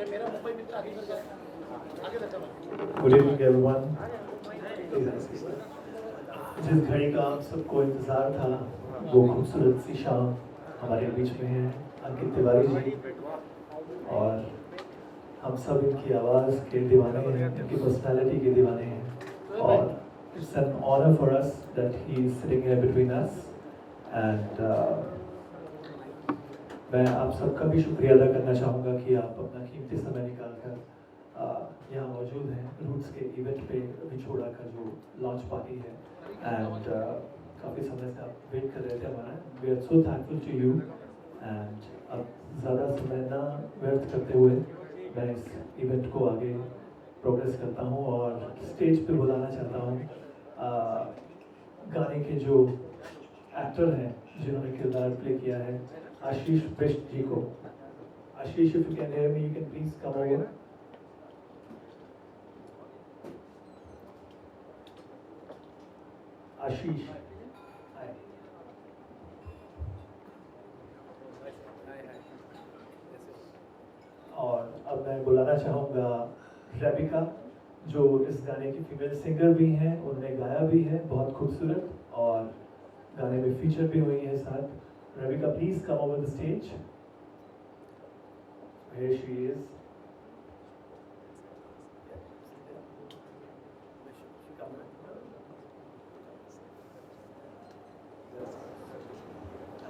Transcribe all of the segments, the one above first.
Good evening everyone. जिस घड़ी का आप सबको इंतज़ार था वो खूबसूरत सी शाम हमारे बीच में है अंकित तिवारी जी, और हम सब इनकी आवाज़ के दीवाने हैं, इनकी पर्सनालिटी के दीवाने हैं, और it's an honour for us that he is sitting here between us and मैं आप सबका भी शुक्रिया अदा करना चाहूँगा कि आप अपना कीमती समय निकाल कर यहाँ मौजूद हैं रूट्स के इवेंट पे विछोड़ा का जो लॉन्च पार्टी है, एंड काफ़ी समय से आप वेट कर रहे थे हमारा. We are so thankful to you, and अब ज़्यादा समय ना व्यर्थ करते हुए मैं इस इवेंट को आगे प्रोग्रेस करता हूँ और स्टेज पे बुलाना चाहता हूँ गाने के जो एक्टर हैं जिन्होंने किरदार प्ले किया है, आशीष बिष्ट जी को. आशीष, if you can hear me, you can please come over. आशीष, हाय. और अब मैं बुलाना चाहूँगा रेबिका, जो इस गाने की फीमेल सिंगर भी हैं, उन्होंने गाया भी है बहुत खूबसूरत, और गाने में फीचर भी हुई है साथ. Rebecca, please come over the stage. Here she is.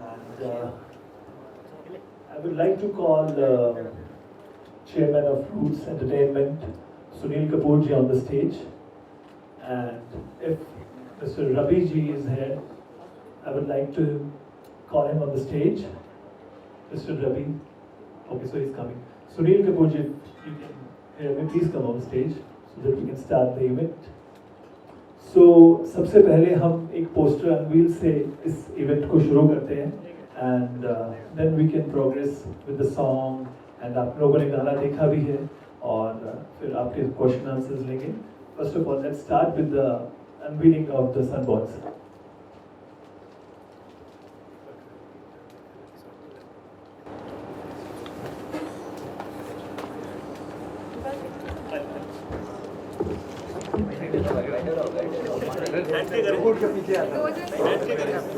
And I would like to call Chairman of Roots Entertainment, Sunil Kapoor ji, on the stage. And if Mr. Ravi ji is here, I would like to call him on the stage. Mr. Ravi. Okay, so he's coming. Sunil Kapoor ji, you can hear me, please come on stage so that we can start the event. So सबसे पहले हम एक poster unveil से इस event को शुरू करते हैं, and then we can progress with the song. and आप लोगों ने गाना देखा भी है, और फिर आपके क्वेश्चन आंसर्स लेंगे. First of all, let's start with the unveiling of the Sunborns.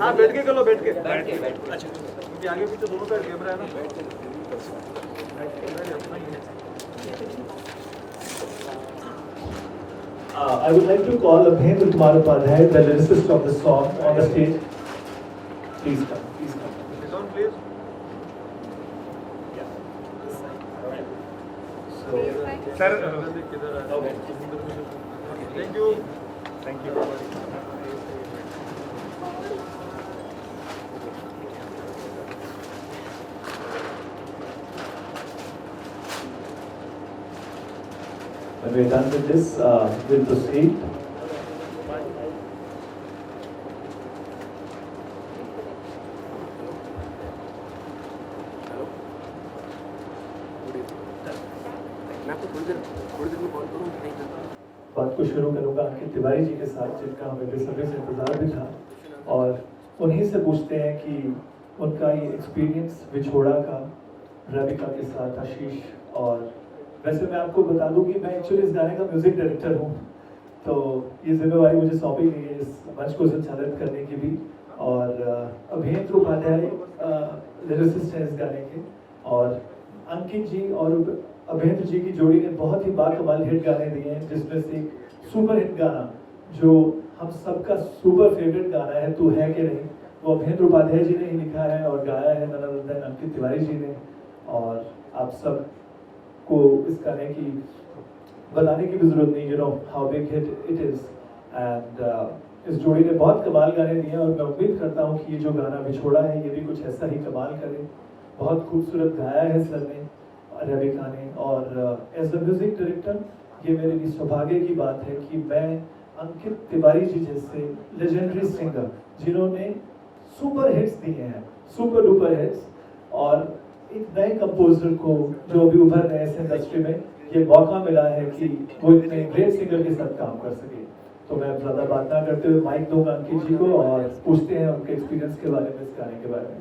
हाँ, बैठ के कर लो, बैठ के. अच्छा, क्योंकि आगे पीछे दोनों साइड कैमरा है ना. I would like to call Abhendra Kumar Upadhyay, the lyricist of the song, on the stage. Please come, please come. Sit down, please. Yeah. So, Sir, thank you. thank you. When we're done with this, we'll proceed. बात को शुरू करूंगा अंकित तिवारी जी के साथ, जिनका हमें बेसब्री से इंतजार भी था, और उन्हीं से पूछते हैं कि उनका ये एक्सपीरियंस विछोड़ा का रेबिका के साथ, आशीष. और वैसे मैं आपको बता दूं कि मैं एक्चुअली इस गाने का म्यूजिक डायरेक्टर हूं, तो ये जिम्मेवारी मुझे सौंपी गई है इस मंच को संचालित करने की भी. और अभेंद्र उपाध्याय लिरिसिस्ट हैं इस गाने के, और अंकित जी और अभेंद्र जी की जोड़ी ने बहुत ही बाकमाल हिट गाने दिए हैं, जिसमें से एक सुपर हिट गाना जो हम सबका सुपर फेवरेट गाना है, तू है कि नहीं, वो अभेंद्र उपाध्याय जी ने ही लिखा है और गाया है none other than Ankit Tiwari ji ने. और आप सब को इस गाने की बताने की भी जरूरत नहीं, you know how big hit it is. And इस जोड़ी ने बहुत कमाल गाने दिए हैं, और मैं उम्मीद करता हूँ कि ये जो गाना विछोड़ा है ये भी कुछ ऐसा ही कमाल करे. बहुत खूबसूरत गाया है सर ने, रेबिका ने, और एज अ म्यूजिक डायरेक्टर ये मेरे लिए सौभाग्य की बात है कि मैं अंकित तिवारी जी जैसे लेजेंडरी सिंगर, जिन्होंने सुपर हिट्स दिए हैं, सुपर डुपर हिट्स, और एक नए कंपोजर को जो अभी उभर रहे हैं इस इंडस्ट्री में, ये मौका मिला है कि वो इतने ग्रेट सिंगर के साथ काम कर सके. तो मैं ज़्यादा बात ना करते हुए माइक दूंगा अंकित जी को, और पूछते हैं उनके एक्सपीरियंस के बारे में, इस गाने के बारे में.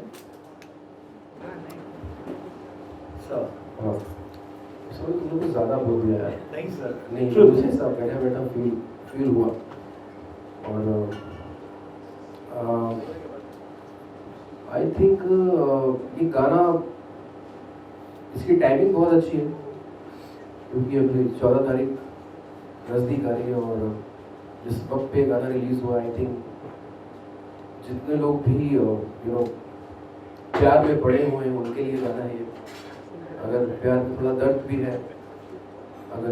सॉरी तुम लोग को ज़्यादा बोल दिया यार। नहीं सर, नहीं Truth. मुझे सब बैठा बैठा फील हुआ। और आई थिंक ये गाना, इसकी टाइमिंग बहुत अच्छी है क्योंकि अभी 14 तारीख नज़दीक आ रही है और जिस वक्त पे गाना रिलीज़ हुआ, आई थिंक जितने लोग भी प्यार में पड़े हुए हैं उनके लिए गाना है ये। अगर प्यार में थोड़ा दर्द भी है, अगर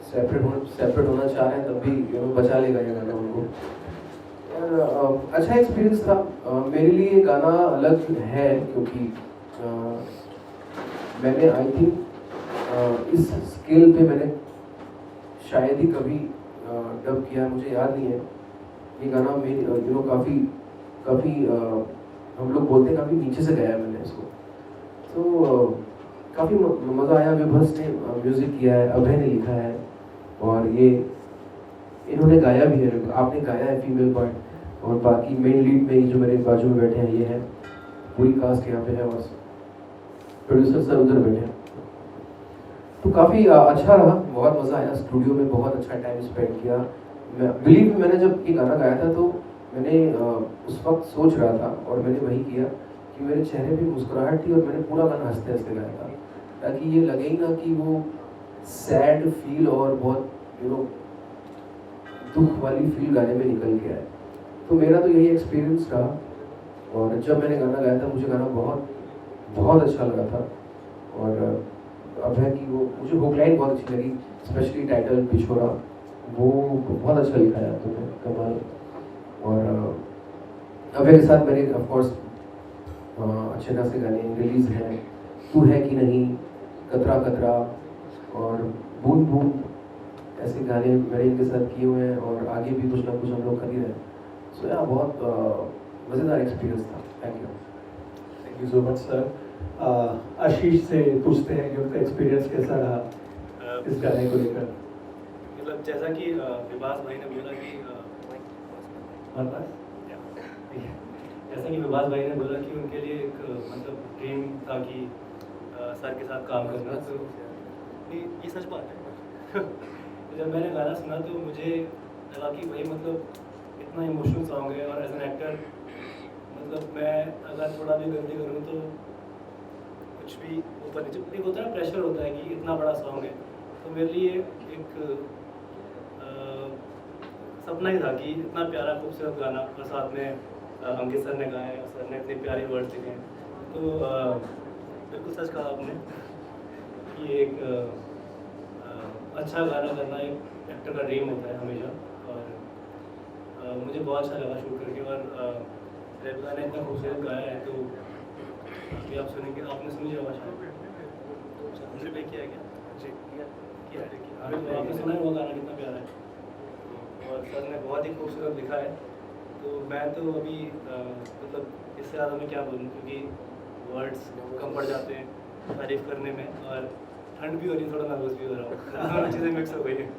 सेपरेट होना चाह रहे हैं तब भी बचा लेगा ये गाना उनको। और अच्छा एक्सपीरियंस था मेरे लिए। ये गाना अलग है क्योंकि मैंने आई थिंक इस स्केल पे मैंने शायद ही कभी डब किया, मुझे याद नहीं है। ये गाना मेरी काफ़ी हम लोग बोलते हैं काफ़ी नीचे से गाया मैंने इसको, तो काफ़ी मज़ा आया। विभस ने म्यूज़िक किया है, अभय ने लिखा है और ये इन्होंने गाया भी है। आपने गाया है फीमेल पार्ट, और बाकी मेन लीड में जो मेरे बाजू में बैठे हैं ये है। पूरी कास्ट यहाँ पे है और प्रोड्यूसर सर उधर बैठे हैं। तो काफ़ी अच्छा रहा, बहुत मज़ा आया। स्टूडियो में बहुत अच्छा टाइम स्पेंड किया। मैंने जब ये गाना गाया था तो मैंने उस वक्त सोच रहा था और मैंने वही किया कि मेरे चेहरे पे मुस्कुराहट थी और मैंने पूरा गाना हंसते हंसते गाया था, ताकि ये लगे ही ना कि वो सैड फील और बहुत दुख वाली फील गाने में निकल गया है। तो मेरा तो यही एक्सपीरियंस रहा। और जब मैंने गाना गाया था मुझे गाना बहुत बहुत अच्छा लगा था। और अभय की वो मुझे हुक लाइन बहुत अच्छी लगी, स्पेशली टाइटल पिछोड़ा, वो बहुत अच्छा लिखा है तुमने, कमाल। और अभय के साथ मेरे ऑफकोर्स अच्छे खासे गाने रिलीज हैं। तू है कि नहीं, कतरा कतरा और बूंद बूंद, ऐसे गाने मैंने इनके साथ किए हुए हैं और आगे भी कुछ ना कुछ हम लोग कर ही रहे हैं। सो यार बहुत मज़ेदार एक्सपीरियंस था। Thank you so much sir. Ashish से पूछते हैं कि उनका एक्सपीरियंस कैसा रहा इस गाने को लेकर। मतलब जैसा कि विभास भाई ने बोला कि जैसा कि विभास भाई ने बोला कि उनके लिए एक मतलब ड्रीम था कि सर के साथ काम करना, तो ये सच बात है। जब मैंने गाना सुना तो मुझे लगा कि भाई मतलब इतना इमोशनल सॉन्ग है और एज एन एक्टर मतलब मैं अगर थोड़ा भी गलती करूँ तो कुछ भी ऊपर नीचे एक होता है, प्रेशर होता है कि इतना बड़ा सॉन्ग है। तो मेरे लिए एक सपना ही था कि इतना प्यारा खूबसूरत गाना और साथ में अंकित सर ने गाया है और सर ने इतने प्यारे वर्ड्स लिखे हैं। तो बिल्कुल सच कहा आपने कि एक अच्छा गाना करना एक एक्टर का ड्रीम होता है हमेशा। और मुझे बहुत अच्छा लगा शूट करके। और रेबका ने इतना खूबसूरत गाया है तो अभी आप सुनेंगे, आपने सुनी होगा शायद। हमने भी किया है क्या? जी किया है। तो आपने सुना है वो गाना कितना प्यारा है, और सर ने बहुत ही खूबसूरत लिखा है। तो मैं तो अभी मतलब इससे ज़्यादा मैं क्या बोलूँ, क्योंकि वर्ड्स कम पड़ जाते हैं तारीफ करने में, और ठंड भी हो रही है, थोड़ा नर्वस भी हो रहा हूँ। दोनों चीज़ें मिक्स हो गई है।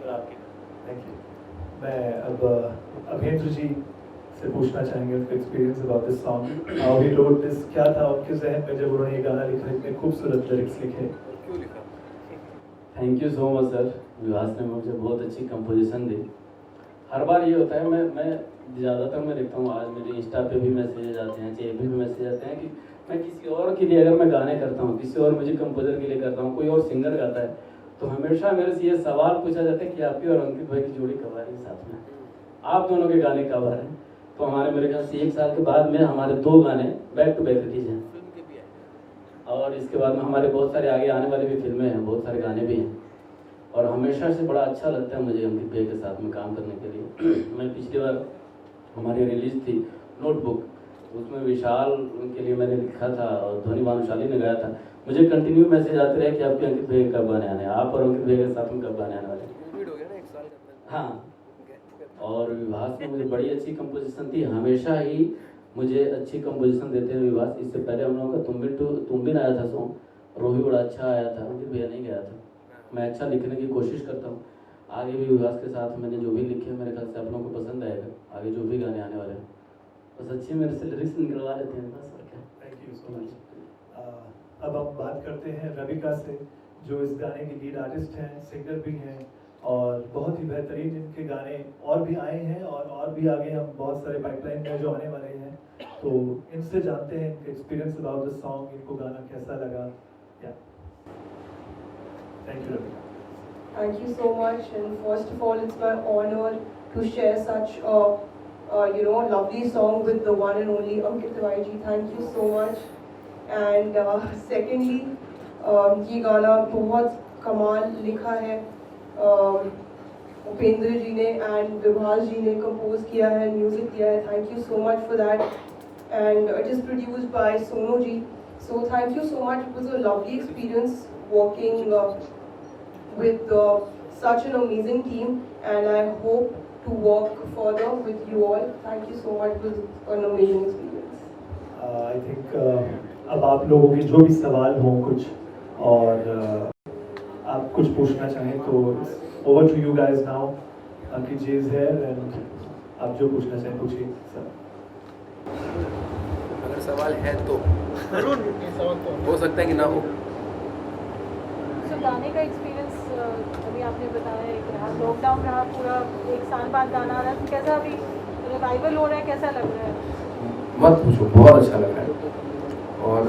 और आपकी थैंक यू। मैं अब अभेंद्र जी से पूछना चाहेंगे उनका experience about this song, how he wrote this, क्या था उनके जहन में जब उन्होंने ये गाना लिखा, इतने खूबसूरत लिरिक्स लिखे। क्यों लिखा? Thank you so much sir. Vibhas ने मुझे बहुत अच्छी कंपोजिशन दी। हर बार ये होता है, मैं ज़्यादातर मैं देखता हूँ, आज मेरे इंस्टा पे भी मैसेज आते हैं, चैट पे भी मैसेज आते हैं कि मैं किसी और के लिए अगर मैं गाने करता हूँ, किसी और म्यूजिक कंपोजर के लिए करता हूँ, कोई और सिंगर गाता है, तो हमेशा मेरे से ये सवाल पूछा जाता है कि आपकी और अंकित भाई की जोड़ी कब आ रही है साथ में, आप दोनों के गाने कब आ रहे हैं। तो हमारे मेरे ख्याल से 1 साल के बाद में हमारे 2 गाने बैक टू बैक रिलीज हैं, और इसके बाद में हमारे बहुत सारे आगे आने वाली भी फिल्में हैं, बहुत सारे गाने भी हैं। और हमेशा से बड़ा अच्छा लगता है मुझे अंकित भाई के साथ में काम करने के लिए। मैं पिछली बार हमारी रिलीज थी नोटबुक, उसमें विशाल के लिए मैंने लिखा था और ध्वनि भानुशाली ने गाया था। मुझे कंटिन्यू मैसेज आते रहे कि आपके अंकित भाई कब गाने आने हैं, आप और अंकित भाई के साथ में कब गाने आने वाले हैं। हाँ, और विभास ने मुझे बड़ी अच्छी कंपोजिशन दी, हमेशा ही मुझे अच्छी कंपोजिशन देते हैं विभास। इससे पहले हम लोगों का तुम बिन आया था सॉन्ग, और वो भी बड़ा अच्छा आया था, अंकित भैया नहीं गया था। मैं अच्छा लिखने की कोशिश करता हूँ, आगे भी विभास के साथ मैंने जो भी लिखे मेरे ख्याल से आप लोगों को पसंद आएगा, आगे जो भी गाने आने वाले हैं। बस अच्छे मेरे से लिरिक्स निकलवा लेते हैं बस, और क्या। Thank you so much. अब हम बात करते हैं रविका से, जो इस गाने की लीड आर्टिस्ट हैं, सिंगर भी हैं और बहुत ही बेहतरीन इनके गाने और भी आए हैं और भी आगे हम बहुत सारे पाइपलाइन में जो आने वाले हैं। तो इनसे जानते हैं इनके एक्सपीरियंस अबाउट द सॉन्ग, इनको गाना कैसा लगा। Thank you Ravika. Thank you so much, and first of all, it's my honor to share such a lovely song with the one and only Ankit Tiwari ji. Thank you so much. And secondly, ये गाना बहुत कमाल लिखा है, उपेंद्र जी ने and Vibhas जी ने compose किया है, म्यूजिक दिया है. Thank you so much for that. And it is produced by Sonu ji. So thank you so much. It was a lovely experience working with such an amazing team, and I hope to work further with you all. Thank you so much. It was an amazing experience. I think अब आप लोगों के जो भी सवाल हों कुछ और आप कुछ पूछना चाहें तो over to you guys now. Ankit ji is here and आप जो पूछना चाहें पूछिए सर। अगर सवाल है तो हो सकता है कि ना हो। तो गाने का एक्सपीरियंस अभी आपने बताया एक रहा, लॉकडाउन रहा, पूरा 1 साल बाद गाना आ रहा है, तो कैसा अभी रिवाइवल हो रहा है, कैसा लग रहा है? मत पूछो, बहुत अच्छा लग रहा है। और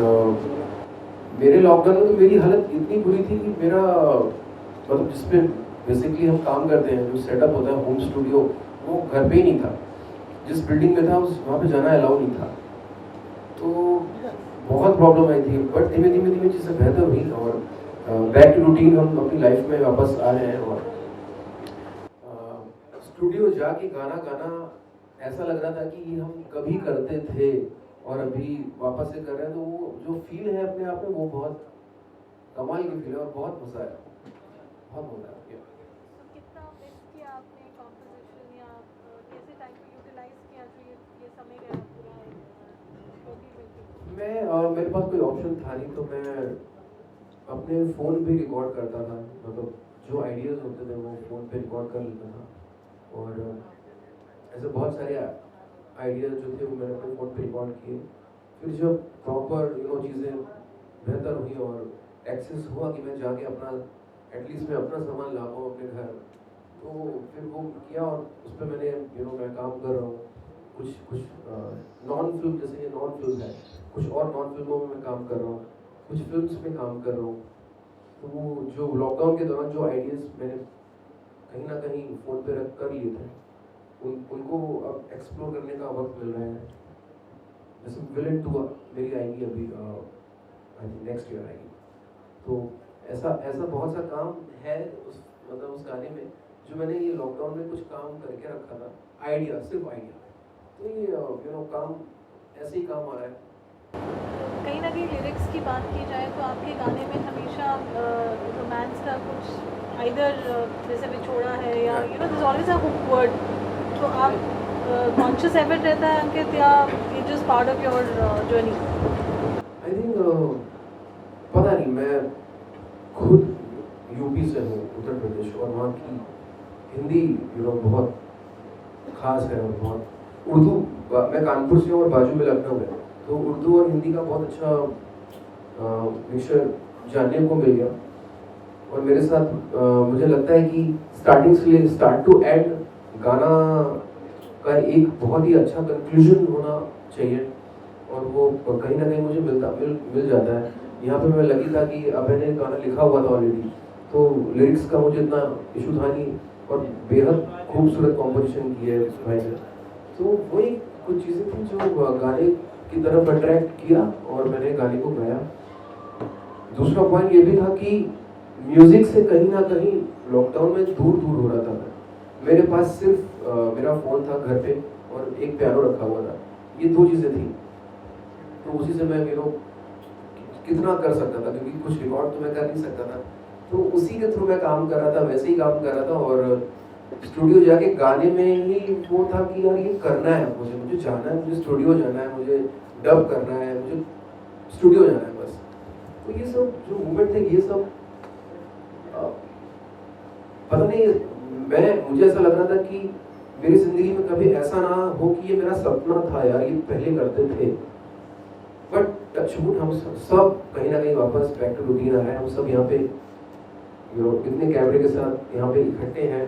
मेरे लॉकडाउन में तो मेरी हालत इतनी बुरी थी कि मेरा मतलब जिसपे बेसिकली हम काम करते हैं, जो सेटअप होता है होम स्टूडियो, वो घर पे ही नहीं था। जिस बिल्डिंग में था वहाँ पे जाना अलाउ नहीं था, तो बहुत प्रॉब्लम आई थी। बट धीमे धीमे चीज़ें बेहतर हुई और बैक टू रूटीन हम अपनी लाइफ में वापस आ रहे हैं। और स्टूडियो जाके गाना गाना ऐसा लग रहा था कि ये हम कभी करते थे और अभी वापस से कर रहे हैं, तो वो जो फील है अपने आप में वो बहुत कमाल की फील है और बहुत मज़ा आया, बहुत मज़ा आया। कितना मिस किया आपने कॉम्पोजिशन या कैसे टाइम को यूटिलाइज किया जो ये समय गया पूरा 2020? मैं मेरे पास कोई ऑप्शन था नहीं, तो मैं अपने फ़ोन पे रिकॉर्ड करता था। मतलब जो आइडियाज़ होते थे वो फ़ोन पे रिकॉर्ड कर लेता था और ऐसे बहुत सारे आइडियाज़ जो थे वो मैंने अपने फ़ोन पे रिकॉर्ड किए। फिर जब प्रॉपर चीज़ें बेहतर हुई और एक्सेस हुआ कि मैं जाके अपना एटलीस्ट मैं अपना सामान ला पाऊँ अपने घर, तो फिर वो किया और उस पर मैंने मैं काम कर रहा हूँ। कुछ नॉन फिल्म, जैसे ये नॉन फिल्म है, कुछ और नॉन फिल्मों में मैं काम कर रहा हूँ, कुछ फिल्म्स में काम कर रहा हूँ। तो वो जो लॉकडाउन के दौरान जो आइडियाज़ मैंने कहीं ना कहीं फ़ोन पे रख कर लिए थे, उनको अब एक्सप्लोर करने का वक्त मिल रहा है। जैसे विलन 2 मेरी आएगी अभी, आई थिंक नेक्स्ट ईयर आएगी। तो ऐसा बहुत सा काम है उस गाने में जो मैंने ये लॉकडाउन में कुछ काम करके रखा था, आइडिया, सिर्फ आइडिया। तो ये काम ऐसे ही काम आ रहा है। कहीं ना कहीं लिरिक्स की बात की जाए तो आपके गाने में हमेशा रोमांस का कुछ आइदर जैसे विछोड़ा है या this always a hook word, तो आप कॉन्शियस एफर्ट रहता है अंकित या it just part of your journey? I think पता नहीं, मैं खुद यूपी से हूँ, उत्तर प्रदेश, और वहाँ की हिंदी बहुत खास है और बहुत उर्दू, मैं कानपुर से हूँ और बाजू में लखनऊ है, तो उर्दू और हिंदी का बहुत अच्छा मिक्सचर जानने को मिल गया। और मेरे साथ मुझे लगता है कि स्टार्टिंग से स्टार्ट टू एंड गाना का एक बहुत ही अच्छा कंक्लूजन होना चाहिए, और वो कहीं ना कहीं मुझे मिल जाता है। यहाँ पे मैं लगी था कि अब मैंने गाना लिखा हुआ था ऑलरेडी, तो लिरिक्स का मुझे इतना इशू था नहीं, और बेहद खूबसूरत कॉम्पोजिशन की है उस भाई ने। तो वही कुछ चीज़ें थी जो गाने की तरफ अट्रैक्ट किया और मैंने गाने को गाया। दूसरा पॉइंट ये भी था कि म्यूज़िक से कहीं ना कहीं लॉकडाउन में दूर हो रहा था मैं। मेरे पास सिर्फ मेरा फ़ोन था घर पे और एक पियानो रखा हुआ था, ये 2 चीज़ें थी। तो उसी से मैं कितना कर सकता था, क्योंकि कुछ रिकॉर्ड तो मैं कर नहीं सकता था, तो उसी के थ्रू मैं काम कर रहा था, वैसे ही काम कर रहा था। और स्टूडियो जाके गाने में ही वो था कि यार ये करना है, मुझे जाना है, मुझे स्टूडियो जाना है, मुझे डब करना है, मुझे स्टूडियो जाना है बस। तो ये सब जो मूवमेंट थे, ये सब पता नहीं, मुझे ऐसा लग रहा था कि मेरी ज़िंदगी में कभी ऐसा ना हो कि ये मेरा सपना था यार, ये पहले करते थे। बट टचवुड हम सब कहीं ना कहीं वापस बैक टू रूटीन आ रहे हैं। हम सब यहाँ पे इतने कैमरे के साथ यहाँ पे इकट्ठे हैं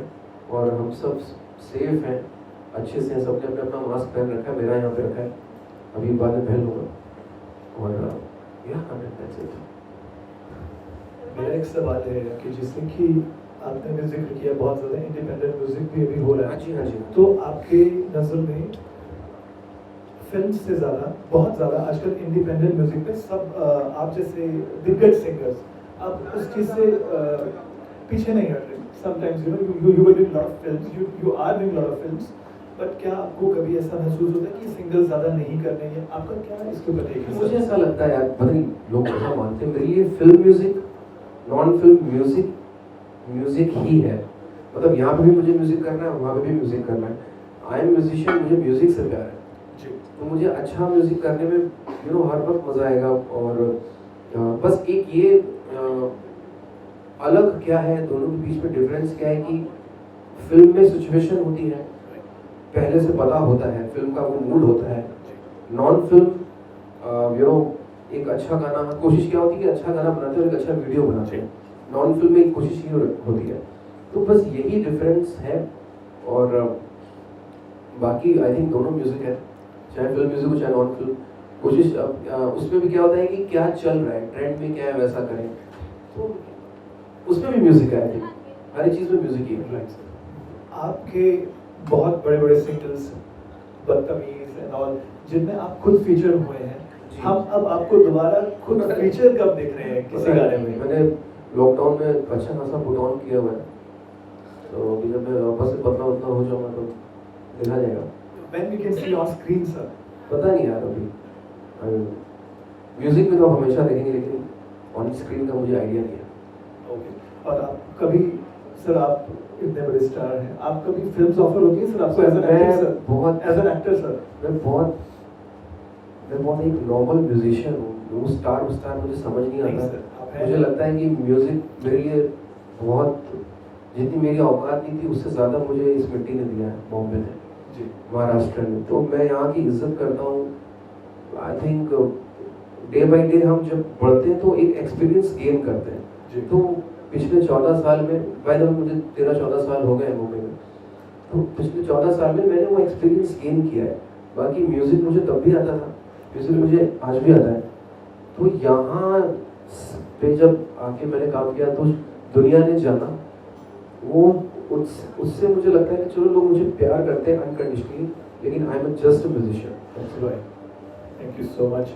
और हम सब सेफ हैं, अच्छे से हैं। सबने अपना अपना मास्क पहन रखा है, मेरा यहाँ पे रखा है, अभी बाद में पहन लूँगा। और मेरा एक सवाल है कि जिससे कि आपने भी जिक्र किया बहुत ज़्यादा इंडिपेंडेंट म्यूजिक भी अभी हो रहा है, हाँ जी, हाँ जी। तो आपके नज़र में फिल्म से ज़्यादा बहुत ज़्यादा आजकल इंडिपेंडेंट म्यूजिक पे सब आप जैसे दिग्गज सिंगर्स आप उस चीज़ से पीछे नहीं हट रहे। Sometimes you will do lot of films, you are doing lot of films, but क्या आपको कभी ऐसा महसूस होता है कि सिंगर्स ज़्यादा नहीं कर रहे हैं? आपका क्या इसके ऊपर टेक है? मुझे ऐसा लगता है यार, पता नहीं लोग ऐसा मानते हैं, मेरे लिए film music non film music music ही है। मतलब यहाँ पे भी मुझे म्यूजिक करना है, वहाँ पे भी म्यूजिक करना है। आई एम म्यूजिशियन, मुझे म्यूजिक से प्यार है जी। तो मुझे अच्छा म्यूजिक करने में हर वक्त मज़ा आएगा। और बस एक ये अलग क्या है दोनों के बीच में डिफरेंस क्या है कि फिल्म में सिचुएशन होती है, पहले से पता होता है, फिल्म का वो मूड होता है। नॉन फिल्म एक अच्छा गाना, कोशिश क्या होती है कि अच्छा गाना बनाते हैं और एक अच्छा वीडियो बनाते हैं। नॉन फिल्म में एक कोशिश ये होती है, तो बस यही डिफरेंस है। और बाकी आई थिंक दोनों म्यूजिक है, चाहे फिल्म म्यूजिक हो चाहे नॉन फिल्म। कोशिश उसमें भी क्या होता है कि क्या चल रहा है, ट्रेंड में क्या है वैसा करें, तो उसमें भी म्यूजिक है। आई थिंक हर एक चीज़ में म्यूजिक ही है। आपके बहुत बड़े बड़े सिंगल्स बदतमीज एंड ऑल जिनमें आप खुद फीचर हुए हैं, हम अब आपको दोबारा खुद फीचर कब देख रहे हैं किसी गाने में? मैंने लॉकडाउन में अच्छा खासा पुट ऑन किया हुआ है, तो अभी जब मैं वापस से पतला उतना हो जाऊंगा तो देखा जाएगा। When we can see on screen, sir? पता नहीं यार, अभी म्यूजिक में तो हमेशा देखेंगे, लेकिन ऑन स्क्रीन का मुझे आइडिया नहीं है। ओके। और आप कभी सर, आप इतने बड़े स्टार हैं, आप कभी फिल्म्स ऑफर होती है सर आपको एज एन एक्टर सर? बहुत एज एन एक्टर सर मैं बहुत एक नॉर्मल म्यूजिशियन हूँ। वो स्टार मुझे समझ नहीं नहीं आता। सर, आप हैं। मुझे लगता है कि म्यूजिक मेरे लिए बहुत, जितनी मेरी औकात नहीं थी उससे ज़्यादा मुझे इस मिट्टी ने दिया है, बॉम्बे ने, जी। महाराष्ट्र में। तो मैं यहाँ की इज्जत करता हूँ। I think day by day हम जब बढ़ते हैं तो एक एक्सपीरियंस गेन करते हैं। जी। तो पिछले 14 साल में, बाय द वे मुझे 13-14 साल हो गए मुंबई में, तो पिछले 14 साल में मैंने वो एक्सपीरियंस गेन किया है। बाकी म्यूज़िक मुझे तब भी आता था, म्यूज़िक मुझे आज भी आता है। तो यहाँ पे जब आके मैंने काम किया तो दुनिया ने जाना, वो उससे मुझे लगता है कि चलो लोग मुझे प्यार करते हैं अनकंडीशनली, लेकिन I am just a musician. That's right. Thank you so much.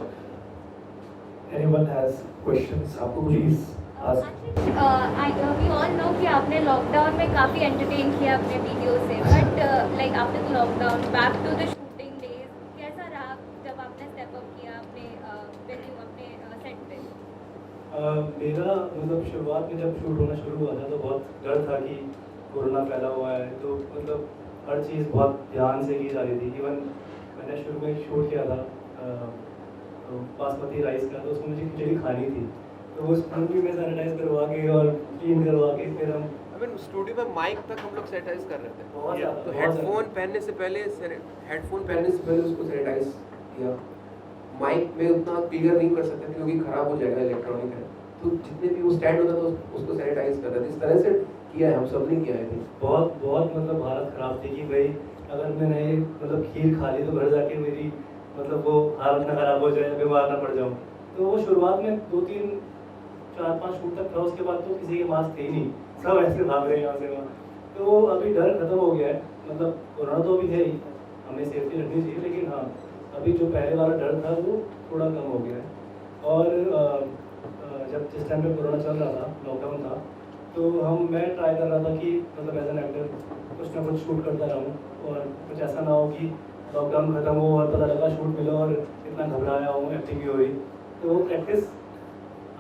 Anyone has questions? आपको कुछ Please ask. We all know कि आपने लॉकडाउन में काफ़ी एंटरटेन किया अपने वीडियो से, but like after the lockdown back to the shooting days, कैसा रहा जब आपने स्टेप अप किया अपने वेन्यू, अपने सेट पे? मेरा मतलब शुरुआत में जब शूट होना शुरू हुआ था तो बहुत डर था कि कोरोना फैला हुआ है, तो मतलब हर चीज़ बहुत ध्यान से की जा रही थी। इवन मैंने शुरू में शूट किया था तो बासमती राइस का, तो उसमें मुझे खिचड़ी खानी थी, तो वो स्पून भी मैं सैनिटाइज करवा के और क्लीन करवा के फिर हम स्टूडियो में माइक तक हम लोग सैनिटाइज कर रहे थे। बहुत ज़्यादा तो बहुत हेडफोन ज़्यादा। पहनने से पहले उसको सैनिटाइज किया। माइक में उतना क्लियर नहीं कर सकते थे क्योंकि खराब हो जाएगा, इलेक्ट्रॉनिक है, तो जितने भी वो स्टैंड होता था उसको सैनिटाइज कर रहे थे। इस तरह से किया है, हम सब ने किया है। बहुत बहुत मतलब हालत ख़राब थी कि भाई अगर मैंने मतलब खीर खा ली तो घर जाके मेरी मतलब वो हालत ना ख़राब हो जाए, बीमार ना पड़ जाऊँ। तो वो शुरुआत में 2-3 4-5 शूट तक था, उसके बाद तो किसी के मास्क थे ही नहीं, सब ऐसे भाग रहे हैं यहाँ से वहाँ। तो अभी डर खत्म हो गया है, मतलब कोरोना तो अभी है ही, हमें सेफ्टी रखनी चाहिए, लेकिन हाँ अभी जो पहले वाला डर था वो थोड़ा कम हो गया है। और जब जिस टाइम पे कोरोना चल रहा था, लॉकडाउन था, तो मैं ट्राई कर रहा था कि मतलब एज एन एक्टर कुछ ना कुछ शूट करता रहूँ और कुछ ऐसा ना हो कि लॉकडाउन ख़त्म हो और पता लगा शूट मिला और इतना घबराया हूँ, एक्टिंग भी हो रही। तो वो प्रैक्टिस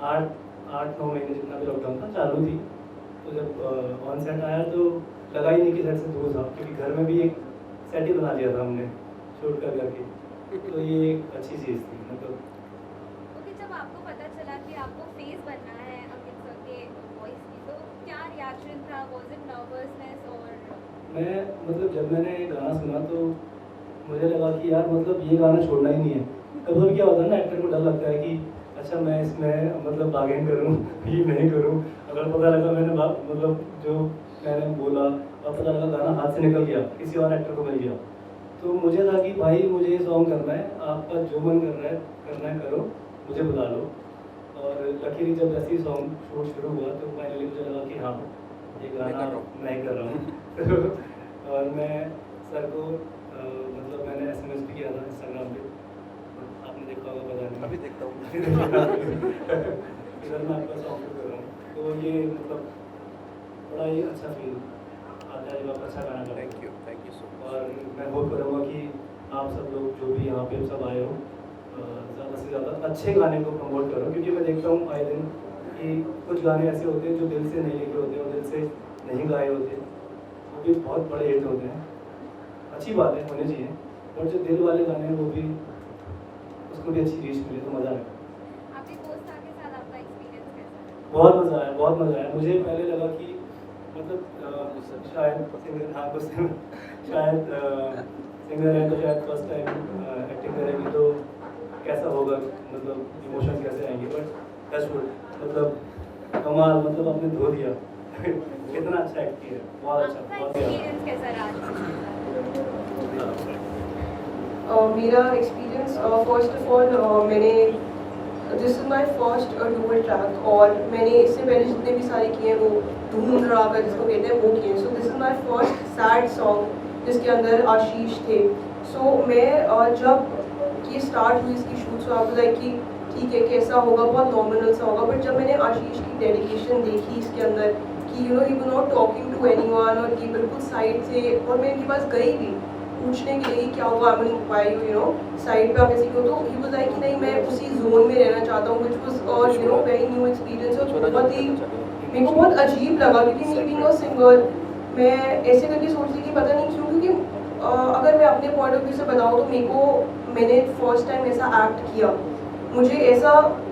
8-9 महीने जितना भी लॉकडाउन था चालू थी। तो जब ऑन सेट आया तो लगा ही नहीं कि सेट से दूर था, क्योंकि घर में भी एक सेट ही बना दिया था हमने शूट कर करके। तो ये एक अच्छी चीज़ थी मतलब। ओके, जब आपको पता चला कि आपको फेस बनना है अंकित सर के वॉइस की, तो क्या रिएक्शन था? Was it nervousness? और मैं मतलब जब मैंने गाना सुना तो मुझे लगा कि यार मतलब ये गाना छोड़ना ही नहीं है, कभी क्या होता है ना, एक्टर को डर लगता है कि अच्छा मैं इसमें मतलब बार्गेन करूँ ये नहीं करूँ, अगर पता लगा मैंने मतलब जो मैंने बोला और पता लगा गाना हाथ से निकल गया, किसी और एक्टर को मिल गया, तो मुझे था कि भाई मुझे ये सॉन्ग करना है, आपका जो मन करना है करो, मुझे बुला लो। और लकीली जब ऐसे ही सॉन्ग शूट शुरू हुआ तो फाइनली मुझे लगा कि हाँ ये गाना मैं ही कर रहा हूँ। और मैं सर को मतलब मैंने SMS भी किया था इंस्टाग्राम पे, आपने देखा होगा, पता नहीं, अभी देखता हूँ। सर मैं आपका सॉन्ग कर रहा हूँ, तो ये मतलब बड़ा ही अच्छा फील आता है जब आप अच्छा गाना गाते हैं। थैंक यू सो और मैं होप करूँगा कि आप सब लोग जो भी यहाँ पे सब आए हो ज़्यादा से ज़्यादा अच्छे गाने को प्रमोट करो, क्योंकि मैं देखता हूँ आए दिन कि कुछ गाने ऐसे होते हैं जो दिल से नहीं लिखे होते और दिल से नहीं गाए होते, वो भी बहुत बड़े हिट होते हैं। अच्छी बात है, होने चाहिए, और जो दिल वाले गाने हैं वो भी, उसको भी अच्छी रीच मिले तो मज़ा आए। आपके को-स्टार के साथ आपका एक्सपीरियंस कैसा है? बहुत मज़ा आया, बहुत मज़ा आया। मुझे पहले लगा कि मतलब शायद सिंगर, हाँ कुछ शायद सिंगर है तो शायद फर्स्ट टाइम एक्टिंग करेंगी तो कैसा होगा, मतलब इमोशन कैसे आएंगे, बट दैट्स गुड, मतलब कमाल, मतलब आपने धो दिया। कितना अच्छा एक्ट किया, बहुत अच्छा, आपका बहुत अच्छा। एक्सपीरियंस कैसा रहा? मेरा एक्सपीरियंस फर्स्ट ऑफ ऑल मैंने this is my first dual track, और मैंने इससे पहले जितने भी सारे किए हैं वो ढूंढ रहा है जिसको कहते हैं वो किए। So this is my first sad song जिसके अंदर आशीष थे। सो मैं जब ये स्टार्ट हुई इसकी शूट, सो आपको लाइक कि ठीक है कैसा होगा, बहुत नॉमिनल सा होगा, बट जब मैंने आशीष की डेडिकेशन देखी इसके अंदर कि you know he was not talking to anyone, और ये बिल्कुल साइड से, और मैं इनके पास गई भी पूछने के लिए क्या हुआ, I mean why you know side पे आप ऐसे क्यों, तो ही वाज लाइक कि नहीं मैं उसी जोन में रहना चाहता हूँ, which was you know very new experience, और बहुत ही मेरे को बहुत अजीब लगा, क्योंकि मी बीइंग अ सिंगर मैं ऐसे करके सोच रही कि पता नहीं क्यों, क्योंकि अगर मैं अपने पॉइंट ऑफ व्यू से बताऊँ तो मैंने फर्स्ट टाइम ऐसा एक्ट किया, मुझे ऐसा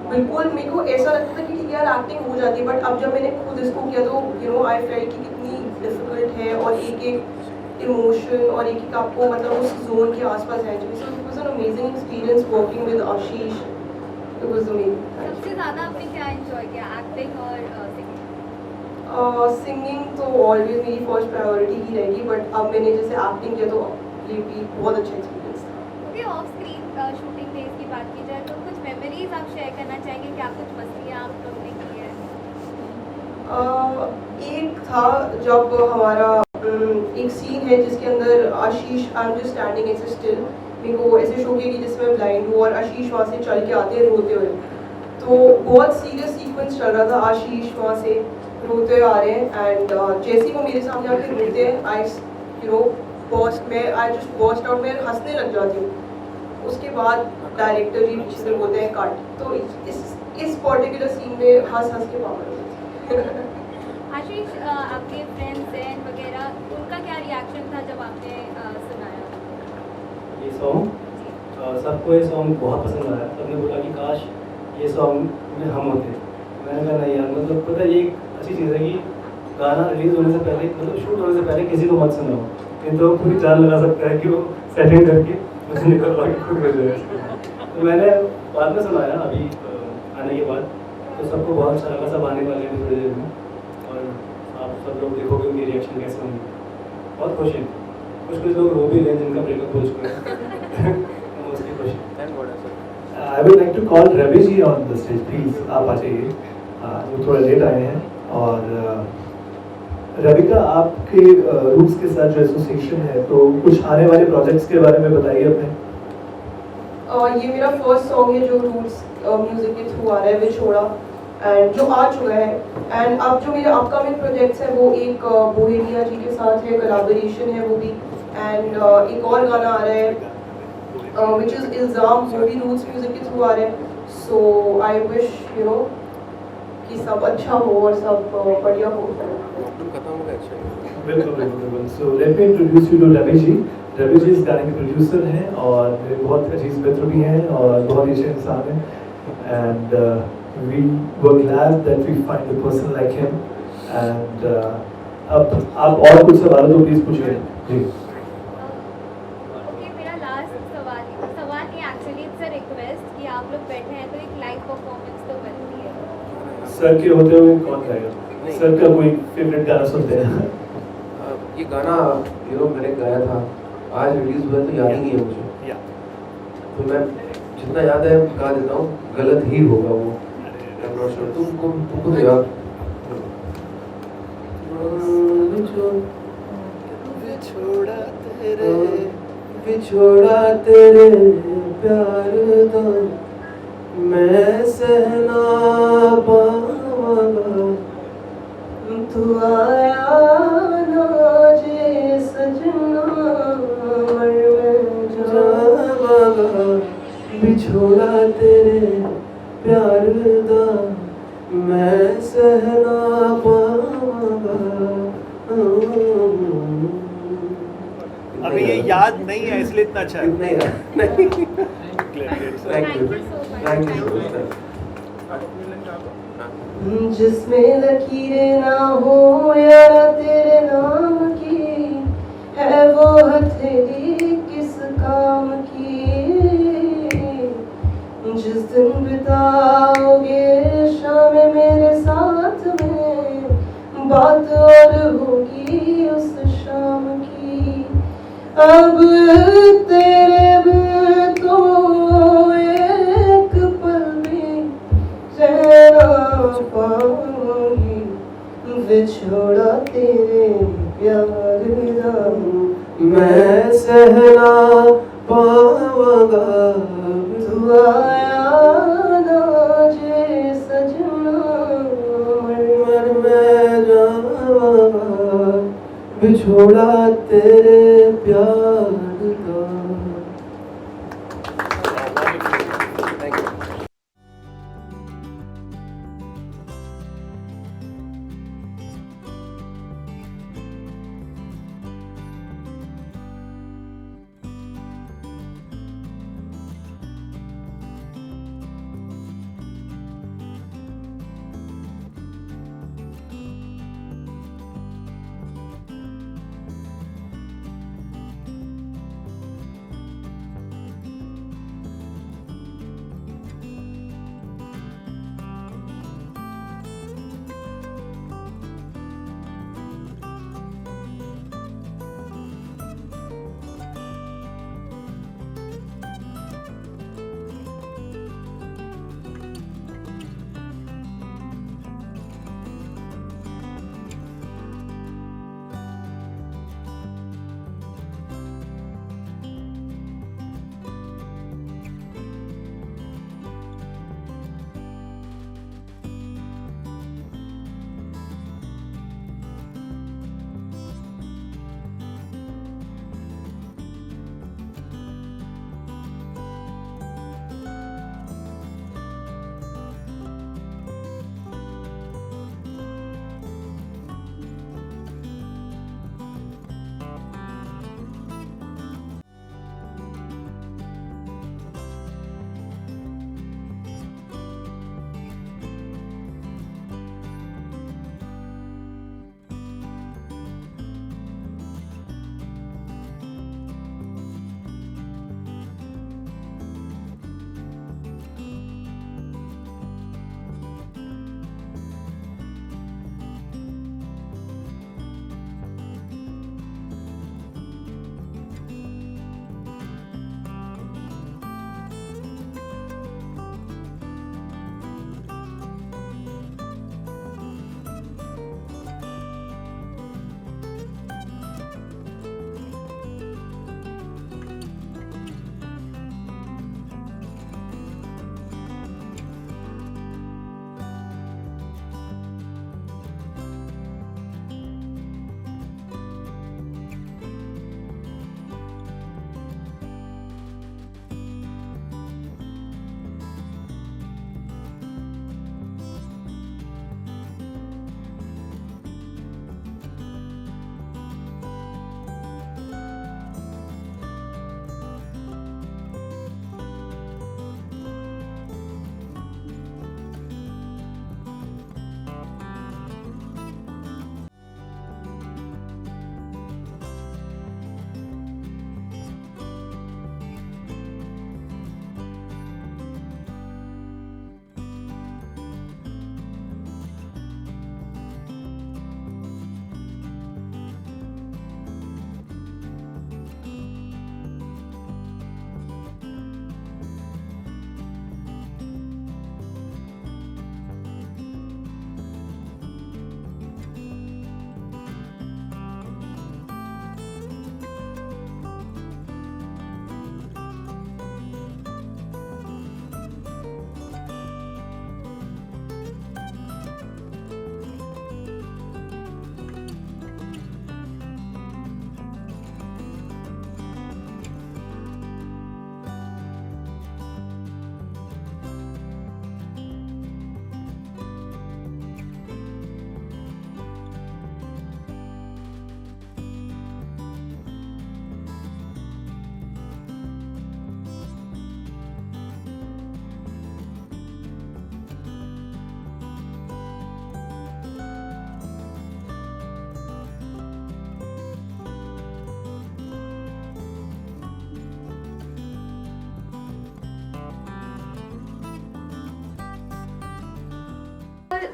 बिल्कुल मेरे को ऐसा लगता था कि ठीक है यार एक्टिंग हो जाती है, बट अब जब मैंने खुद इसको किया तो यू नो आई फेल्ट कि कितनी डिफिकल्ट है, और एक एक इमोशन और एक एक आपको मतलब उस जोन के आसपास है चाहिए। So it was an amazing experience working with Ashish, it was amazing. सबसे ज़्यादा आपने क्या एंजॉय किया, एक्टिंग और सिंगिंग? सिंगिंग तो ऑलवेज मेरी फर्स्ट प्रायोरिटी ही रहेगी, बट अब मैंने जैसे एक्टिंग किया तो ये भी बहुत अच्छा एक्सपीरियंस था। Okay, of screen shooting days की बात की जाए तो कुछ मेमोरीज आप शेयर करना चाहेंगे, क्या कुछ मस्तियाँ आप लोगों ने की है? एक था जब हमारा एक सीन है जिसके अंदर आशीष, आई एम जस्ट स्टैंडिंग ऐसे स्टिल, मेरे को ऐसे शो किया कि जिसमें ब्लाइंड हूँ और आशीष वहाँ से चल के आते हैं रोते हुए, तो बहुत सीरियस सीक्वेंस चल रहा था, आशीष वहाँ से रोते हुए आ रहे हैं, एंड जैसे ही वो मेरे सामने आके रोते हैं I you know I just burst out, मैं हंसने लग जाती हूँ। उसके बाद डायरेक्टर जी पीछे से बोलते हैं कट, तो इस पर्टिकुलर सीन में हंस हंस के पागल हो गई थी। आशीष, आपके फ्रेंड्स एंड वगैरह उनका क्या रिएक्शन था जब आपने सुनाया? ये सॉन्ग सबको ये सॉन्ग बहुत पसंद आया, सबने बोला कि काश ये सॉन्ग में हम होते। मैंने कहा नहीं यार, मतलब पता है ये एक अच्छी चीज़ है कि गाना रिलीज होने से पहले, मतलब शूट होने से पहले किसी को मत सुनाओ, नहीं तो पूरी जान लगा सकता है कि वो सेटिंग करके मुझे निकलवा के खुद भेज रहे। तो मैंने बाद में सुनाया अभी आने के बाद, तो सबको बहुत अच्छा लगा, सब आने वाले हैं थोड़ी देर में, और आप सब लोग देखोगे उनकी रिएक्शन कैसे होंगे, बहुत खुश हैं। कुछ लोग रो भी रहे हैं जिनका ब्रेकअप हो चुका है। मोस्टली खुश हैं। I would like to call Ravi ji on the stage, please आप आ जाइए, वो थोड़ा लेट आए हैं। और रविका, आपके रूट्स के साथ जो एसोसिएशन है, तो कुछ आने वाले प्रोजेक्ट्स के बारे में बताइए अपने। ये मेरा फर्स्ट सॉन्ग है जो रूट्स म्यूजिक के थ्रू आ रहा है, विछोड़ा, एंड जो आ चुका है, एंड अब जो मेरे अपकमिंग प्रोजेक्ट्स हैं वो एक बोहेमिया जी के साथ है, कोलैबोरेशन है वो भी, एंड एक और गाना आ रहा है विच इज़ इल्ज़ाम, वो भी रूट्स म्यूजिक के थ्रू आ रहा है। सो आई विश यू नो कि सब अच्छा हो और सब बढ़िया हो। खत्म हो गया, अच्छा। बिल्कुल बिल्कुल। So let me introduce you to Ravi ji. Ravi ji इस गाने के प्रोड्यूसर हैं और मेरे बहुत अजीज मित्र भी हैं और बहुत ही अच्छे इंसान हैं, and we were glad that we find a person like him. And अब आप और कुछ सवाल हो तो प्लीज पूछिए जी। ओके, मेरा लास्ट सवाल नहीं एक्चुअली इट्स अ सर के होते हुए कौन गाएगा? सर का कोई फेवरेट गाना सुनते हैं? ये गाना मैंने गाया था, आज रिलीज हुआ तो याद ही नहीं है मुझे, तो मैं जितना याद है गा देता हूँ, गलत ही होगा वो, तुमको तो याद। बिछोड़ा तेरे प्यार दा मैं सहना पावांगा, तू आया ना जे सजना मर में जावांगा, बिछोड़ा तेरे प्यार दा मैं सहना पावांगा। अभी ये याद नहीं है इसलिए इतना अच्छा है। नहीं Thank you so much. Thank you जिसमें लकीरें ना हो यारा तेरे नाम की, है वो हथेली किस काम की। जिस दिन बिताओगे शाम मेरे साथ में, बात और होगी उस शाम की। अब तेरे बिन तो एक पल भी रहना पाऊंगी, बिछोड़ा तेरे प्यार दा मैं सहना पावांगा, तू आया ना जे सजना मन में जावांगा, बिछोड़ा तेरे प्यार का।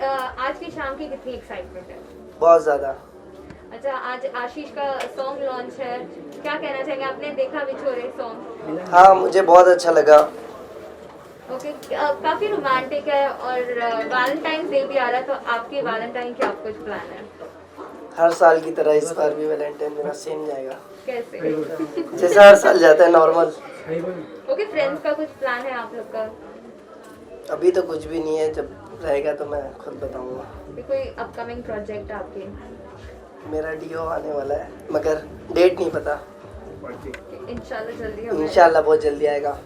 आज की शाम की कितनी एक्साइटमेंट है? बहुत ज़्यादा। अच्छा, आज आशीष का सॉन्ग लॉन्च है, क्या कहना चाहेंगे? आपने देखा बिछोरे सॉन्ग? हाँ, मुझे बहुत अच्छा लगा। ओके, काफ़ी रोमांटिक है और वैलेंटाइन डे भी आ रहा है, तो आपके वैलेंटाइन क्या कुछ प्लान है? हर साल की तरह इस बार भी वैलेंटाइन मेरा सेम जाएगा, कैसे? जैसा हर साल जाता है, नॉर्मल। ओके, फ्रेंड्स का कुछ प्लान है आप लोग का? अभी तो कुछ भी नहीं है, जब रहेगा तो मैं खुद बताऊंगा। कोई अपकमिंग प्रोजेक्ट आपके? मेरा डीओ आने वाला है, मगर डेट नहीं पता। इंशाल्लाह जल्दी होगा। इंशाल्लाह बहुत जल्दी आएगा।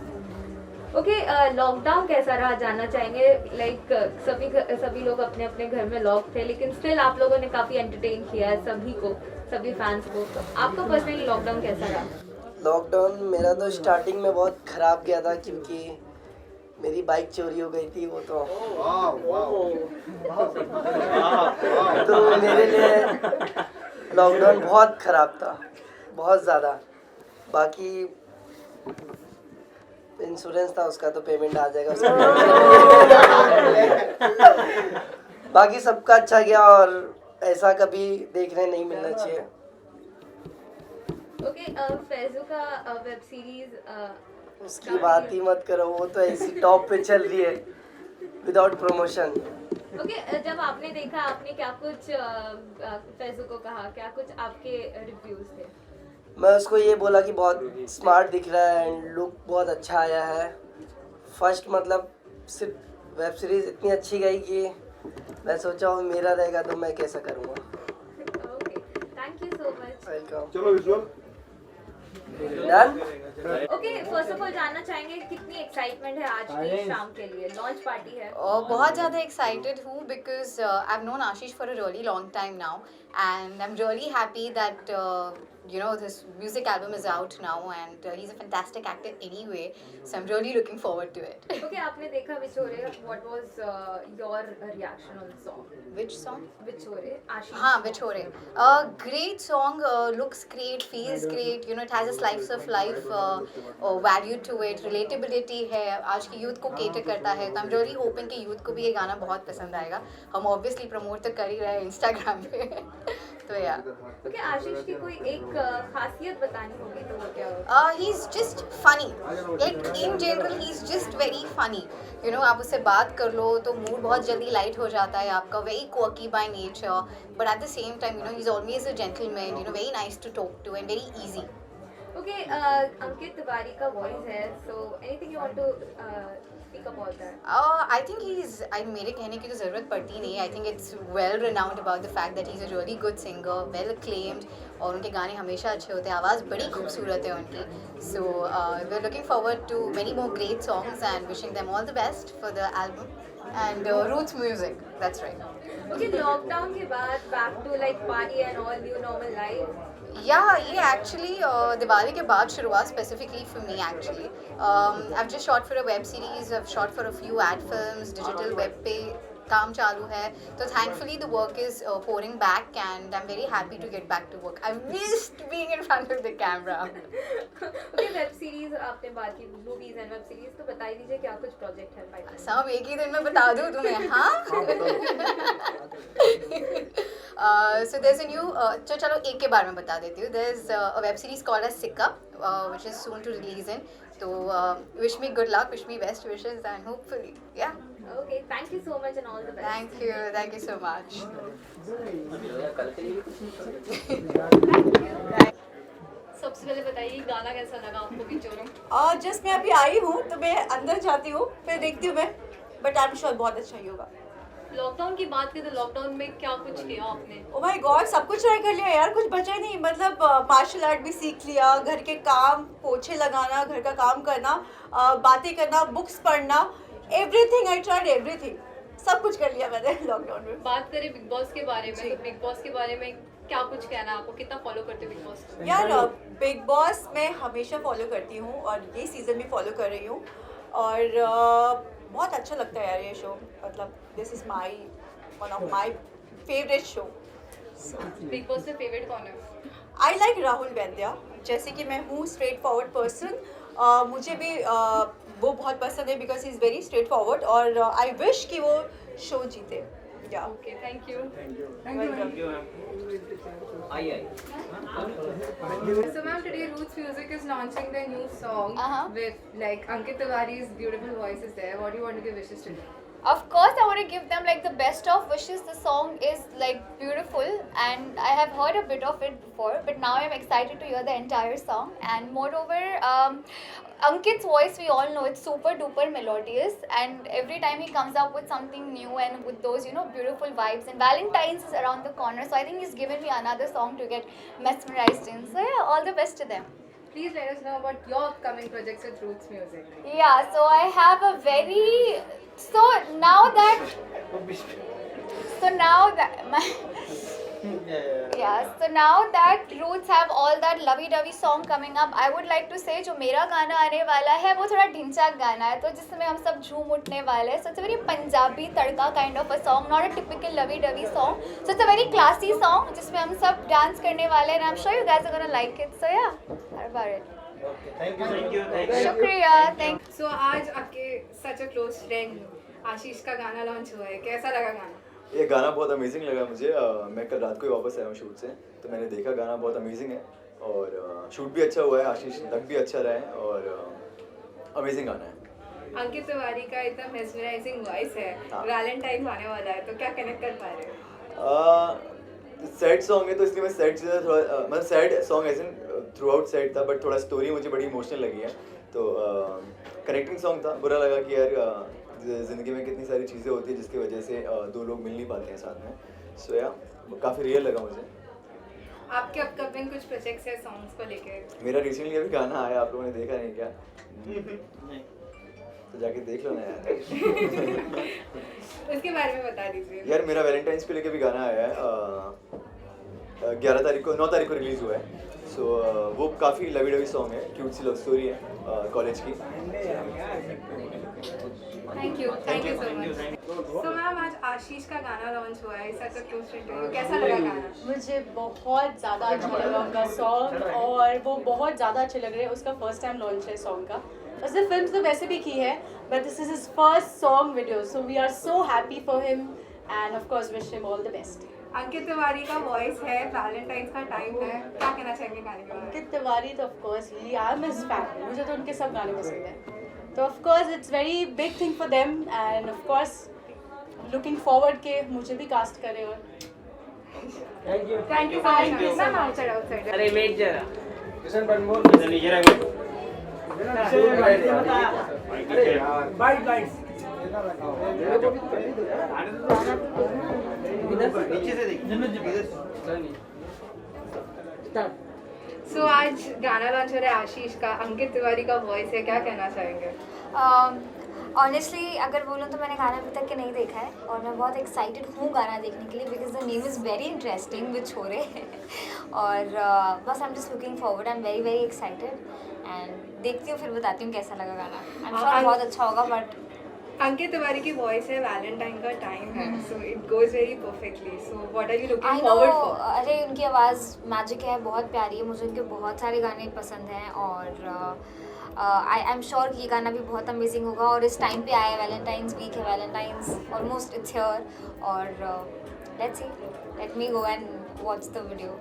ओके, लॉकडाउन कैसा रहा जानना चाहेंगे? लाइक सभी लोग अपने अपने घर में लॉक थे, लेकिन स्टिल आप लोगों ने काफ़ी एंटरटेन किया है सभी को, सभी फैंस को। तो आपका पर्सनली लॉकडाउन कैसा रहा? लॉकडाउन मेरा तो स्टार्टिंग में बहुत ख़राब गया था, क्योंकि मेरी बाइक चोरी हो गई थी, वो तो मेरे लिए लॉकडाउन बहुत ख़राब था, बहुत ज़्यादा। बाकी इंश्योरेंस था उसका, तो पेमेंट आ जाएगा उसका। बाकी सबका अच्छा गया, और ऐसा कभी देखने नहीं मिलना चाहिए। ओके, फैजू का वेब सीरीज उसकी बात ही मत करो, वो तो ऐसी टॉप पे चल रही है विदाउट प्रमोशन। ओके, जब आपने देखा, आपने क्या कुछ फैजू को कहा, क्या कुछ आपके रिव्यूज थे? मैं उसको ये बोला कि बहुत स्मार्ट दिख रहा है एंड लुक बहुत अच्छा आया है। फर्स्ट मतलब सिर्फ वेब सीरीज़ इतनी अच्छी गई कि मैं सोचा वो मेरा रहेगा तो मैं कैसा करूँगा। Okay, thank you so much. Welcome. चलो visual done. Okay, first of all जानना चाहेंगे कितनी एक्साइटमेंट है आज की शाम के लिए? लॉन्च पार्टी है। बहुत ज़्यादा एक्साइटेड हूँ because I have known Ashish for a really long time now and I am really happy that you know this music album is out now and he's a fantastic actor anyway, so I'm really looking forward to it. Okay, आपने देखा बिछोरे, what was your reaction on the song? Which song? बिछोरे, आशीष। हाँ, बिछोरे, great song, looks great, feels great, you know it has a slice of life value to it, relatability है, आज की youth को cater करता है, तो I'm really hoping कि youth को भी ये गाना बहुत पसंद आएगा। हम obviously promote तो कर ही रहे हैं Instagram पे तो यार। ओके, आशीष की कोई एक खासियत बतानी होगी तो वो क्या होगा? He's just funny, like in general he's just very funny, you know आप उससे बात कर लो तो मूड बहुत जल्दी लाइट हो जाता है आपका, very quirky by nature but at the same time you know he's always a gentleman, you know very nice to talk to and very easy. Okay, Ankit Tiwari का वॉइस है, so anything you want to speak about that? I think मेरे कहने की तो ज़रूरत पड़ती नहीं है। I think it's well renowned about the fact that he's a really good singer, well acclaimed, और उनके गाने हमेशा अच्छे होते हैं, आवाज़ बड़ी खूबसूरत है उनकी। So we're looking forward to many more great songs and wishing them all the best for the album and Roots Music, that's right. Okay, lockdown के बाद back to like party and all new normal life? Yeah, ये actually Diwali के बाद शुरू हुआ specifically for me actually. I've just shot for a web series, I've shot for a few ad films, digital web पे काम चालू है, तो thankfully the work is pouring back and I'm very happy to get back to work. I've missed being in front of the camera. Okay, web series आपने बात की, movies and web series, तो बता दीजिए क्या कुछ प्रोजेक्ट है pipeline? सब एक ही दिन में बता दूँ तुम्हें, हाँ? So there's a new, चलो एक के बारे में बता देती हूँ. There's a web series called as Sikka, which is soon to release in. So wish me good luck, wish me best wishes and hopefully, yeah. Okay, thank you so much and all the best. Thank you so much. सबसे पहले बताइए गाना कैसा लगा आपको बिछोरे? Just मैं अभी आई हूँ तो मैं अंदर जाती हूँ, फिर देखती हूँ मैं, बट आई एम श्योर बहुत अच्छा ही होगा। लॉकडाउन की बात की तो लॉकडाउन में क्या कुछ किया आपने? ओ माय गॉड, सब कुछ ट्राई कर लिया यार, कुछ बचा ही नहीं। मतलब मार्शल आर्ट भी सीख लिया, घर के काम, पोछे लगाना, घर का काम करना, बातें करना, बुक्स पढ़ना, एवरीथिंग आई ट्राइड, एवरीथिंग, सब कुछ कर लिया मैंने लॉकडाउन में। बात करें बिग बॉस के बारे में, तो बिग बॉस के बारे में क्या कुछ कहना है आपको? कितना फॉलो करते हो बिग बॉस को? यार बिग बॉस मैं हमेशा फॉलो करती हूँ और ये सीज़न भी फॉलो कर रही हूँ और बहुत अच्छा लगता है यार ये शो। मतलब this is my one of my favourite show. Big boss में फेवरेट कौन है? आई लाइक राहुल वैद्या, जैसे कि मैं हूँ स्ट्रेट फॉरवर्ड पर्सन, मुझे भी वो बहुत पसंद है because he is very straight forward और आई विश कि वो शो जीते। या Okay, thank you. So ma'am, today Roots Music is launching their new song with like Ankit Tiwari's beautiful voice is there. What do you want to give wishes to them? Of course, I want to give them like the best of wishes. The song is like beautiful, and I have heard a bit of it before, but now I'm excited to hear the entire song. And moreover, Ankit's voice, we all know it's super duper melodious, and every time he comes up with something new and with those, you know, beautiful vibes. And Valentine's is around the corner, so I think he's given me another song to get mesmerized in. So yeah, all the best to them. Please let us know about your upcoming projects with Roots Music. Yeah, so I have a very now that Roots have all that lovey-dovey song coming up, I would like to say जो मेरा गाना आने वाला है वो थोड़ा ढिंचाक गाना है, तो जिसमें हम सब झूम उठने वाले हैं. So it's a very Punjabi tadka kind of a song, not a typical lovey-dovey song. So it's a very classy song जिसमें हम सब dance करने वाले हैं, and I'm sure you guys are gonna like it. So yeah, that's about it. Thank you. शुक्रिया, thank you. So आज आपके such a close friend आशीष का गाना लॉन्च हुआ है, कैसा लगा गाना? ये गाना बहुत अमेजिंग लगा मुझे. मैं कल रात को ही वापस आया हूँ शूट से, तो मैंने देखा गाना बहुत अमेजिंग है और शूट भी अच्छा हुआ है. आशीष लग भी अच्छा रहा है और अमेजिंग गाना है. अंकित तिवारी का इतना मेस्मराइजिंग वॉइस है, वैलेंटाइन आने वाला है, तो क्या कनेक्ट कर पा रहे हो? सैड सॉन्ग है तो इसलिए मैं सैड चीज़ें थोड़ा मतलब सैड सॉन्ग ऐसे थ्रू आउट सैड था, बट थोड़ा स्टोरी मुझे बड़ी इमोशनल लगी है, तो कनेक्टिंग सॉन्ग था. बुरा लगा कि यार ज़िंदगी में कितनी सारी चीज़ें होती है जिसकी वजह से दो लोग मिल नहीं पाते हैं साथ में. सो या काफ़ी रियल लगा मुझे. आपके अपकमिंग कुछ प्रोजेक्ट्स है सॉन्ग्स को लेके? मेरा रिसेंटली अभी गाना आया, आप लोगों ने देखा नहीं क्या? तो जाके देख लो ना यार. उसके बारे में बता दीजिए. यार मेरा वैलेंटाइंस को लेके भी गाना आया है, 9 तारीख को रिलीज़ हुआ है. सो वो काफ़ी लवी डवी सॉन्ग है, क्यूट सी लव स्टोरी है कॉलेज की. Thank you so much. तो मैम आज आशीष का गाना लॉन्च हुआ है, सच अ क्लोज फ्रेंड, कैसा लगा गाना? मुझे बहुत ज़्यादा अच्छा लगा उनका सॉन्ग, और वो बहुत ज़्यादा अच्छे लग रहे हैं. उसका फर्स्ट टाइम लॉन्च है सॉन्ग का. उसने फिल्म तो वैसे भी की है, but this is his first song video, so we are so happy for him and of course wish him all the best. Ankit Tiwari का वॉइस है, वैलेंटाइंस का टाइम है, क्या कहना चाहेंगे गाने के बारे में? अंकित तिवारी तो of course he I am his fan, मुझे तो उनके सब गाने पसंद हैं, तो of course it's very big thing for them, and of course looking forward के मुझे भी कास्ट करें. और thank you so much ma'am. Outside अरे वेट जरा किशन वन मोर जरा बाइट नीचे से देख. सो आज गाना लॉन्च हो रहा है आशीष का, अंकित तिवारी का वॉइस है, क्या कहना चाहेंगे? ऑनेस्टली अगर बोलूँ तो मैंने गाना अभी तक के नहीं देखा है, और मैं बहुत एक्साइटेड हूँ गाना देखने के लिए, because the name is very interesting विच हो रहे हैं. और बस I am just looking forward, I am very very excited, and देखती हूँ फिर बताती हूँ कैसा लगा गाना. आई एम श्योर बहुत अच्छा होगा. बट अंकित तिवारी की वॉइस है, वैलेंटाइन का टाइम है, so it goes very perfectly. So what are you looking forward for? अरे उनकी आवाज़ मैजिक है, बहुत प्यारी है, मुझे उनके बहुत सारे गाने पसंद हैं, और आई एम श्योर कि ये गाना भी बहुत अमेजिंग होगा. और इस टाइम पे आया, वैलेंटाइंस वीक है, वैलेंटाइंस ऑलमोस्ट इट्स हियर, और let's see, let me go and watch the video.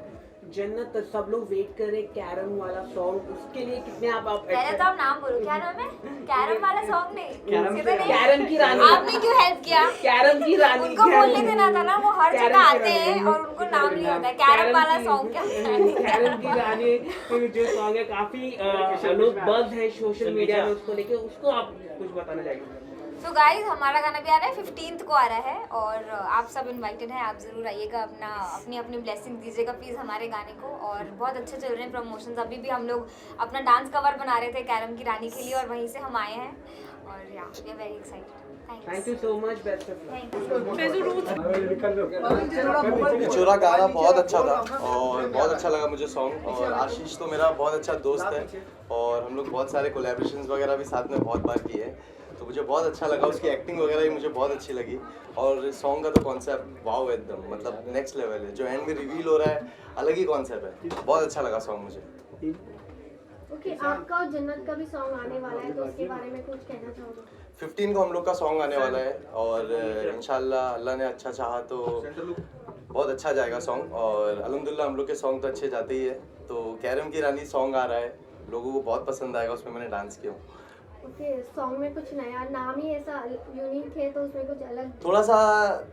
जन्नत सब लोग वेट कर रहे कैरम वाला सॉन्ग, उसके लिए कितने आप पहले तो आप नाम बोलो, क्या नाम है? कैरम वाला सॉन्ग नहीं, कैरम की रानी. आपने क्यों हेल्प किया? कैरम की रानी उनको बोलने देना था ना, वो हर जगह आते हैं और उनको नाम नहीं होता है. कैरम वाला सॉन्ग क्या है? कैरम की रानी जो सॉन्ग है, काफी लोग बज़ है सोशल मीडिया में उसको लेके, उसको आप कुछ बताना चाहेंगे? सो गाइज हमारा गाना भी आ रहा है, 15th को आ रहा है, और आप सब इनवाइटेड हैं, आप ज़रूर आइएगा, अपनी ब्लेसिंग दीजिएगा प्लीज़ हमारे गाने को. और बहुत अच्छे चल रहे हैं प्रमोशंस. अभी भी हम लोग अपना डांस कवर बना रहे थे कैरम की रानी के लिए, और वहीं से हम आए हैं, और या we are very excited. Thank you so much, best of luck. Bichhora गाना बहुत अच्छा था और बहुत अच्छा लगा मुझे सॉन्ग. और आशीष तो मेरा बहुत अच्छा दोस्त है, और हम लोग बहुत सारे कोलैबोरेशंस वगैरह भी साथ में बहुत बार किए हैं, तो मुझे बहुत अच्छा लगा. उसकी एक्टिंग वगैरह भी मुझे बहुत अच्छी लगी, और सॉन्ग का तो कॉन्सेप्ट वाव एकदम, मतलब नेक्स्ट लेवल है. जो एंड में रिवील हो रहा है, अलग ही कॉन्सेप्ट है. बहुत अच्छा लगा सॉन्ग मुझे. ओके, आपका और जन्नत का भी सॉन्ग आने वाला है, तो उसके बारे में कुछ कहना चाहोगे? 15 को हम लोग का सॉन्ग आने वाला है और इंशाल्लाह अल्लाह ने अच्छा चाहा तो बहुत अच्छा जाएगा सॉन्ग। और अल्हम्दुलिल्लाह हम लोग के सॉन्ग तो अच्छे जाते ही है। तो कैरम की रानी सॉन्ग आ रहा है, लोगों को बहुत पसंद आएगा, उसमें मैंने डांस किया। ओके, सॉन्ग में कुछ नया, नाम ही ऐसा यूनिक है तो उसमें कुछ अलग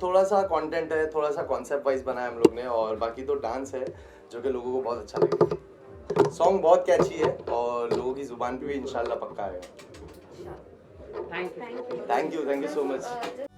थोड़ा सा कंटेंट है, थोड़ा सा कॉन्सेप्ट वाइज बनाया हम लोग ने, और बाकी तो डांस है जो कि लोगों को बहुत अच्छा लगेगा। सॉन्ग बहुत कैची है और लोगों की जुबान पे भी इंशाल्लाह पक्का आएगा। Thank you thank you so much.